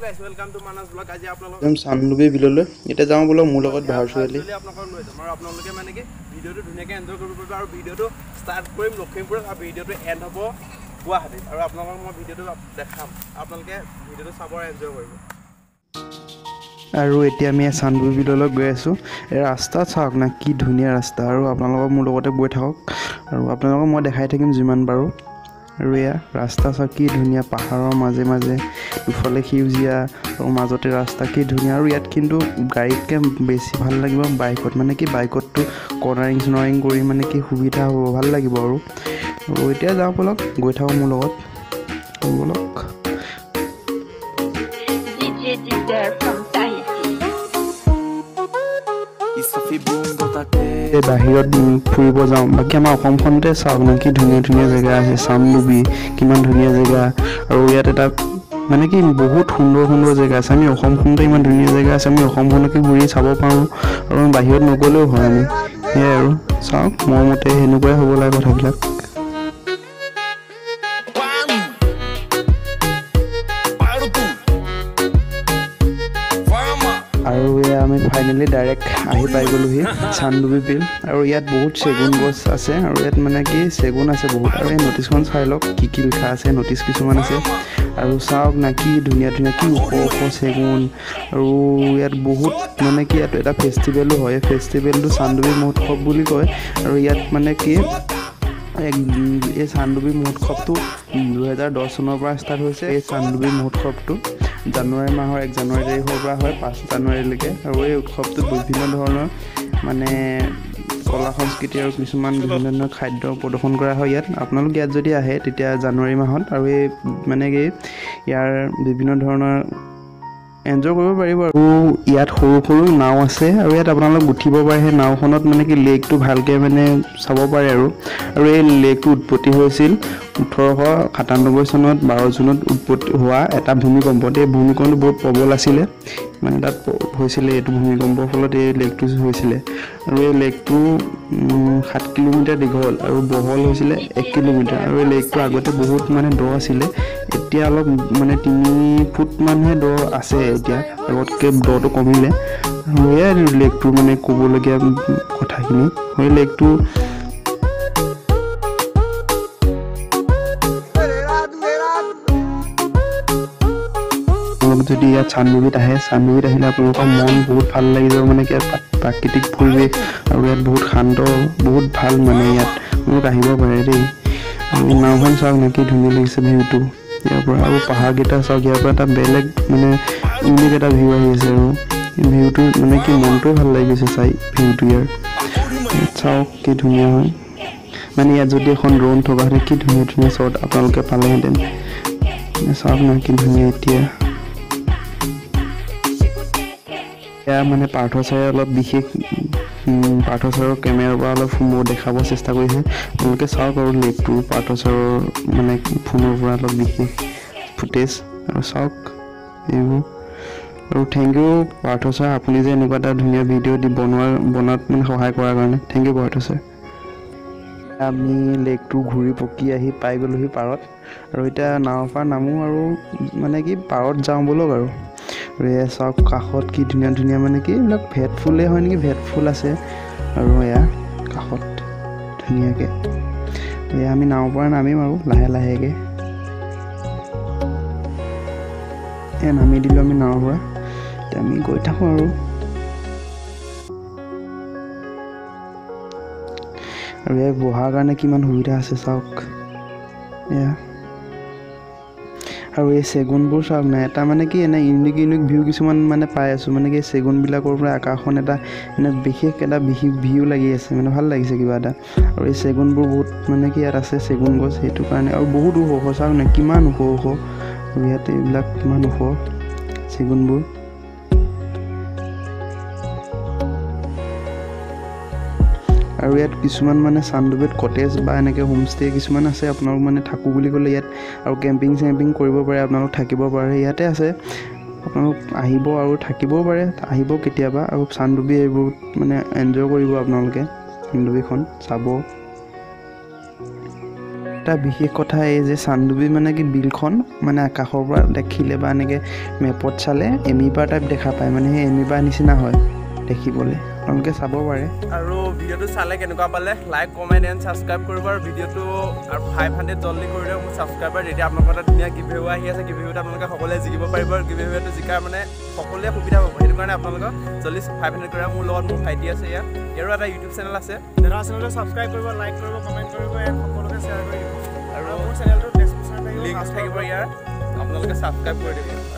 guys, welcome to Manas Vlog. আজি আপোনালোক চান্দুবি বিললৈ এটা যাওঁ বলক মোৰ লগত ভাৰ্চুৱেলি আপোনালোকক লৈ যাম আৰু আপোনালোকে মানে কি ভিডিওটো ধুনীয়াকৈ এনজয় কৰিব পাৰিব আৰু ভিডিওটো ষ্টাৰ্ট কৰিম লখিমপুৰত আৰু ভিডিওটো এণ্ড হ'ব গুৱাহাটীত আৰু আপোনালোকক মই ভিডিওটো দেখাম আপোনালোকে ভিডিওটো চাব আৰু এনজয় কৰিব আৰু এতিয়া আমি চান্দুবি বিললৈ গৈ আছো এই ৰাস্তা চাওক না কি ধুনীয়া ৰাস্তা আৰু আপোনালোকক মোৰ লগতে গৈ থাকক আৰু আপোনালোকক মই দেখাই থাকিম যিমান পাৰো আৰু এয়া ৰাস্তা চাওক কি ধুনীয়া পাহাৰৰ মাজে মাজে দুফালে সেউজীয়া আৰু মাজতে ৰাস্তা কি ধুনীয়া আৰু ইয়াত কিন্তু গাড়ীতকৈ বেছি ভাল লাগিব বাইকত মানে কি বাইকতটো কৰ্নাৰিং কৰি মানে কি সুবিধা হ'ব ভাল লাগিব আৰু এতিয়া যাওঁ বলক গৈ থাকক মোৰ লগত বলক বাহিৰত ফুৰিব যাওঁ বাকী আমাৰ অসমখনতে চাওক না কি ধুনীয়া ধুনীয়া জেগা আছে চান্দুবি কিমান ধুনীয়া জেগা আৰু ইয়াত এটা মানে কি বহুত সুন্দৰ জেগা আছে আমি অসমখনতে ইমান ধুনীয়া জেগা আছে আমি অসমখনকে ঘূৰি চাব পাৰোঁ আৰু বাহিৰত নগ'লেও হয় আমি সেয়াই আৰু চাওক মোৰ মতে সেনেকুৱাই হ'ব লাগে কথাবিলাক আৰু এয়া আমি ফাইনেলি ডাইৰেক্ট আহি পাই গ'লোহি চান্দুবি বিল আৰু ইয়াত বহুত চেগুন গছ আছে আৰু ইয়াত মানে কি চেগুন আছে বহুত আৰু এই নটিছখন চাই লওক কি কি লিখা আছে নটিছ কিছুমান আছে আৰু চাওক না কি ধুনীয়া কি ওখ চেগুন আৰু ইয়াত বহুত মানে কি ইয়াত এটা ফেষ্টিভেলো হয় ফেষ্টিভেলটো চান্দুবি মহোৎসৱ বুলি কয় আৰু ইয়াত মানে কি এই চান্দুবি মহোৎসৱটো 2010 চনৰ পৰা ষ্টাৰ্ট হৈছে এই চান্দুবি মহোৎসৱটো জানুৱাৰী মাহৰ 1 জানুৱাৰী তাৰিখৰ পৰা হয় 5 জানুৱাৰীলৈকে আৰু এই উৎসৱটোত বিভিন্ন ধৰণৰ মানে কলা সংস্কৃতি আৰু কিছুমান বিভিন্ন ধৰণৰ খাদ্য প্ৰদৰ্শন কৰা হয় ইয়াত আপোনালোক ইয়াত যদি আহে তেতিয়া জানুৱাৰী মাহত আৰু এই মানে কি ইয়াৰ বিভিন্ন ধৰণৰ এনজয় কৰিব পাৰিব আৰু ইয়াত সৰু নাও আছে আৰু ইয়াত আপোনালোক উঠিব পাৰে সেই নাওখনত মানে কি লেকটো ভালকৈ মানে চাব পাৰে আৰু এই লেকটো উৎপত্তি হৈছিল 1897 চনত 12 জুনত উৎপত্তি হোৱা এটা ভূমিকম্পত এই ভূমিকম্পটো বহুত প্ৰবল আছিলে মানে তাত হৈছিলে এইটো ভূমিকম্পৰ ফলত এই লেকটো হৈছিলে আৰু এই লেকটো 7 কিলোমিটাৰ দীঘল আৰু বহল হৈছিলে 1 কিলোমিটাৰ আৰু এই লেকটো আগতে বহুত মানে দ আছিলে এতিয়া অলপ মানে 3 ফুট মানহে দ আছে এতিয়া আগতকৈ দটো কমিলে আৰু এই লেকটো মানে ক'বলগীয়া কথাখিনি হয় লেকটো যদি ইয়াত চান্দুবিত আহিলে আপোনালোকৰ মন বহুত ভাল লাগি যাব মানে কি প্ৰাকৃতিক পৰিৱেশ আৰু ইয়াত বহুত শান্ত বহুত ভাল মানে ইয়াত মোক আহিব পাৰে দেই আৰু নাওখন চাওক নেকি ধুনীয়া লাগিছে ভিউটো ইয়াৰ পৰা আৰু পাহাৰকেইটা চাওক ইয়াৰ পৰা এটা বেলেগ মানে ইউনিক এটা ভিউ আহি আছে আৰু ভিউটো মানে কি মনটোও ভাল লাগি গৈছে চাই ভিউটো ইয়াৰ চাওক কি ধুনীয়া হয় মানে ইয়াত যদি এখন ড্ৰোন থকাহেঁতেন কি ধুনীয়া শ্বট আপোনালোকে পালেহেঁতেন চাওক না কি ধুনীয়া এতিয়া এয়া মানে পাৰ্থ ছাৰে অলপ বিশেষ পাৰ্থ ছাৰৰ কেমেৰাৰ পৰা অলপ দেখাব চেষ্টা কৰিছে আপোনালোকে চাওক আৰু লেকটো পাৰ্থ ছাৰৰ মানে ফোনৰ পৰা অলপ বিশেষ ফুটেজ আৰু চাওক এইবোৰ আৰু থেংক ইউ পাৰ্থ ছাৰ আপুনি যে এনেকুৱা এটা ধুনীয়া ভিডিঅ' দি বনোৱাত মানে সহায় কৰাৰ কাৰণে থেংক ইউ পাৰ্থ ছাৰ আমি লেকটো ঘূৰি পকি আহি পাই গ'লোহি পাৰত আৰু এতিয়া নাৱৰ পৰা নামো আৰু মানে কি পাৰত যাওঁ বলক আৰু এয়া চাওক কাষত কি ধুনীয়া মানে কি এইবিলাক ভেট ফুলেই হয় নেকি ভেট ফুল আছে আৰু এয়া কাষত ধুনীয়াকৈ এয়া আমি নাৱৰ পৰা নামিম আৰু লাহেকৈ এয়া নামি দিলোঁ আমি নাৱৰ পৰা এতিয়া আমি গৈ থাকোঁ আৰু ইয়াত বহাৰ কাৰণে কিমান সুবিধা আছে চাওক এয়া আৰু এই চেগুনবোৰ চাওক না এটা মানে কি এনে ইউনিক ভিউ কিছুমান মানে পাই আছোঁ মানে কি চেগুনবিলাকৰ পৰা আকাশখন এটা মানে বিশেষ এটা ভিউ লাগি আছে মানে ভাল লাগিছে কিবা এটা আৰু এই চেগুনবোৰ বহুত মানে কি ইয়াত আছে চেগুন গছ সেইটো কাৰণে আৰু বহুত ওখ চাওক না কিমান ওখ আৰু ইয়াত এইবিলাক কিমান ওখ চেগুনবোৰ আৰু ইয়াত কিছুমান মানে চান্দুবিত কটেজ বা এনেকৈ হোমষ্টে কিছুমান আছে আপোনালোক মানে থাকোঁ বুলি ক'লে ইয়াত আৰু কেম্পিং কৰিব পাৰে আপোনালোক থাকিব পাৰে ইয়াতে আছে আপোনালোক আহিব আৰু থাকিবও পাৰে আহিব কেতিয়াবা আৰু চান্দুবি এইবোৰ মানে এনজয় কৰিব আপোনালোকে চান্দুবিখন চাব এটা বিশেষ কথা এই যে চান্দুবি মানে কি বিলখন মানে আকাশৰ পৰা দেখিলে বা এনেকৈ মেপত চালে এমিবা টাইপ দেখা পায় মানে সেই এমিবা নিচিনা হয় দেখিবলৈ আপোনালোকে চাব পাৰে আৰু ভিডিঅ'টো চালে কেনেকুৱা পালে লাইক কমেণ্ট এণ্ড ছাবস্ক্ৰাইব কৰিব আৰু ভিডিঅ'টো আৰু 500 জলদি কৰি দিয়ক মোৰ ছাবস্ক্ৰাইবাৰ যেতিয়া আপোনালোকৰ এটা ধুনীয়া গিভএৱে আহি আছে গিভএৱেত আপোনালোকে সকলোৱে জিকিব পাৰিব আৰু গিভএৱেটো জিকাৰ মানে সকলোৱে সুবিধা পাব সেইটো কাৰণে আপোনালোকক জলদি 500 কৰা মোৰ লগত মোৰ ভাইটি আছে ইয়াৰো এটা ইউটিউব চেনেল আছে দাদা চেনেলটো ছাবস্ক্ৰাইব কৰিব লাইক কৰিব কমেণ্ট কৰিব এণ্ড সকলোকে শ্বেয়াৰ কৰিব আৰু মোৰ চেনেলটো ডেছক্ৰিপশ্যনত লিংক থাকিব ইয়াৰ আপোনালোকে ছাবস্ক্ৰাইব কৰি দিব